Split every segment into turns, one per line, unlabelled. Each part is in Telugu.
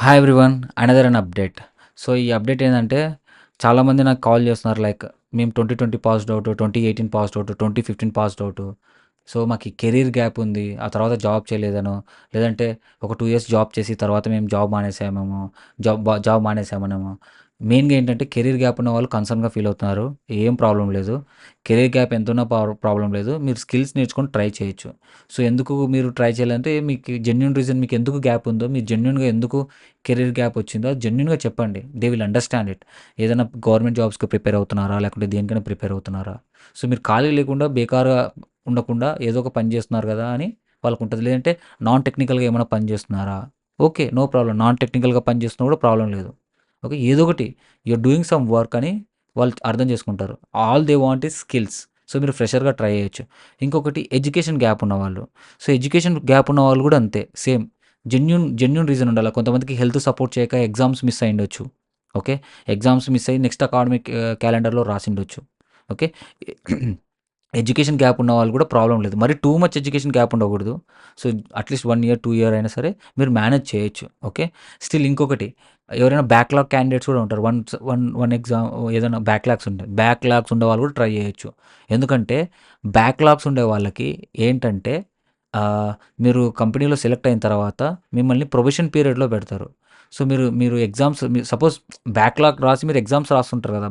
Hi everyone, another an update. So, ఈ అప్డేట్ ఏందంటే, చాలామంది నాకు కాల్ చేస్తున్నారు. లైక్ మేము 2020 passed out, 2018 passed out, 2015 passed out. So, మాకు ఈ కెరీర్ గ్యాప్ ఉంది. ఆ తర్వాత జాబ్ చేయలేదనో, లేదంటే ఒక 2 ఇయర్స్ జాబ్ చేసి తర్వాత మేము జాబ్ మానేసామనేమో. మెయిన్‌గా ఏంటంటే కెరీర్ గ్యాప్ ఉన్న వాళ్ళు కన్సర్న్‌గా ఫీల్ అవుతున్నారు. ఏం ప్రాబ్లమ్ లేదు. కెరీర్ గ్యాప్ ఎంతున్నా ప్రాబ్లమ్ లేదు. మీరు స్కిల్స్ నేర్చుకొని ట్రై చేయొచ్చు. సో, ఎందుకు మీరు ట్రై చేయాలంటే మీకు జెన్యూన్ రీజన్, మీకు ఎందుకు గ్యాప్ ఉందో, మీరు జెన్యూన్‌గా ఎందుకు కెరీర్ గ్యాప్ వచ్చిందో అది జెన్యూన్‌గా చెప్పండి. They will understand it. ఏదైనా గవర్నమెంట్ జాబ్స్‌కి ప్రిపేర్ అవుతున్నారా? లేకుంటే దేనికైనా ప్రిపేర్ అవుతున్నారా? సో, మీరు ఖాళీ లేకుండా బేకార్‌గా ఉండకుండా ఏదో ఒక పని చేస్తున్నారు కదా అని వాళ్ళకుంటది. లేదంటే నాన్ టెక్నికల్‌గా ఏమైనా పని చేస్తున్నారా? ఓకే. No problem. నాన్ టెక్నికల్‌గా పని చేస్తున్నా కూడా ప్రాబ్లమ్ లేదు. ఓకే. ఏదో ఒకటి you are doing some work అని వాళ్ళు అర్థం చేసుకుంటారు. All they want is skills. So, మీరు ఫ్రెషర్‌గా ట్రై చేయొచ్చు. ఇంకొకటి ఎడ్యుకేషన్ గ్యాప్ ఉన్నవాళ్ళు. సో, ఎడ్యుకేషన్ గ్యాప్ ఉన్నవాళ్ళు కూడా అంతే సేమ్. జెన్యూన్ రీజన్ ఉండాలి. కొంతమందికి హెల్త్ సపోర్ట్ చేయక ఎగ్జామ్స్ మిస్ అయ్యుండొచ్చు. ఓకే. ఎగ్జామ్స్ మిస్ అయ్యి నెక్స్ట్ అకాడమిక్ క్యాలెండర్‌లో రాసిండొచ్చు. ఓకే. ఎడ్యుకేషన్ గ్యాప్ ఉన్న వాళ్ళు కూడా ప్రాబ్లమ్ లేదు. మరి టూ మచ్ ఎడ్యుకేషన్ గ్యాప్ ఉండకూడదు. సో, అట్‌లీస్ట్ 1 ఇయర్, 2 ఇయర్ అయినా సరే మీరు మేనేజ్ చేయొచ్చు. ఓకే. స్టిల్ ఇంకొకటి, ఎవరైనా బ్యాక్‌లాగ్ క్యాండిడేట్స్ కూడా ఉంటారు. వన్ ఎగ్జామ్ ఏదైనా బ్యాక్‌లాగ్స్ ఉండేవాళ్ళు కూడా ట్రై చేయొచ్చు. ఎందుకంటే బ్యాక్‌లాగ్స్ ఉండే వాళ్ళకి ఏంటంటే మీరు కంపెనీలో సెలెక్ట్ అయిన తర్వాత మిమ్మల్ని ప్రొబేషన్ పీరియడ్‌లో పెడతారు. సో, మీరు మీరు ఎగ్జామ్స్ సపోజ్ బ్యాక్‌లాగ్ రాసి మీరు ఎగ్జామ్స్ రాస్తుంటారు కదా!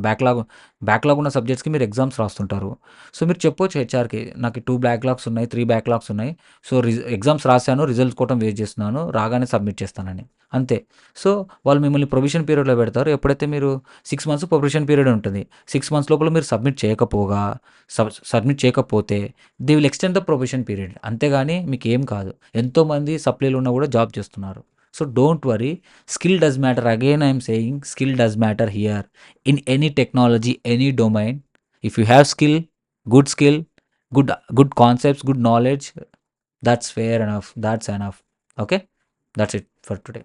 బ్యాక్‌లాగ్ ఉన్న సబ్జెక్ట్స్‌కి మీరు ఎగ్జామ్స్ రాస్తుంటారు. సో, మీరు చెప్పొచ్చు హెచ్ఆర్‌కి, నాకు 2 బ్యాక్‌లాగ్స్ ఉన్నాయి, 3 బ్యాక్‌లాగ్స్ ఉన్నాయి. సో, ఎగ్జామ్స్ రాసాను, రిజల్ట్స్ కోసం వెయిట్ చేస్తున్నాను. రాగానే సబ్మిట్ చేస్తానని. అంతే. సో, వాళ్ళు మిమ్మల్ని ప్రొబేషన్ పీరియడ్‌లో పెడతారు. ఎప్పుడైతే మీరు 6 మంత్స్ ప్రొబేషన్ పీరియడ్ ఉంటుంది. 6 మంత్స్ లోపల మీరు సబ్మిట్ చేయకపోతే they will extend the probation period. అంతేగాని మీకేం కాదు. ఎంతోమంది సప్లీలు ఉన్నా కూడా జాబ్ చేస్తున్నారు. So, don't worry. Skill does matter. Again, I am saying skill does matter here. In any technology, any domain, if you have skill, good concepts, good knowledge, that's fair enough. That's enough. Okay, that's it for today.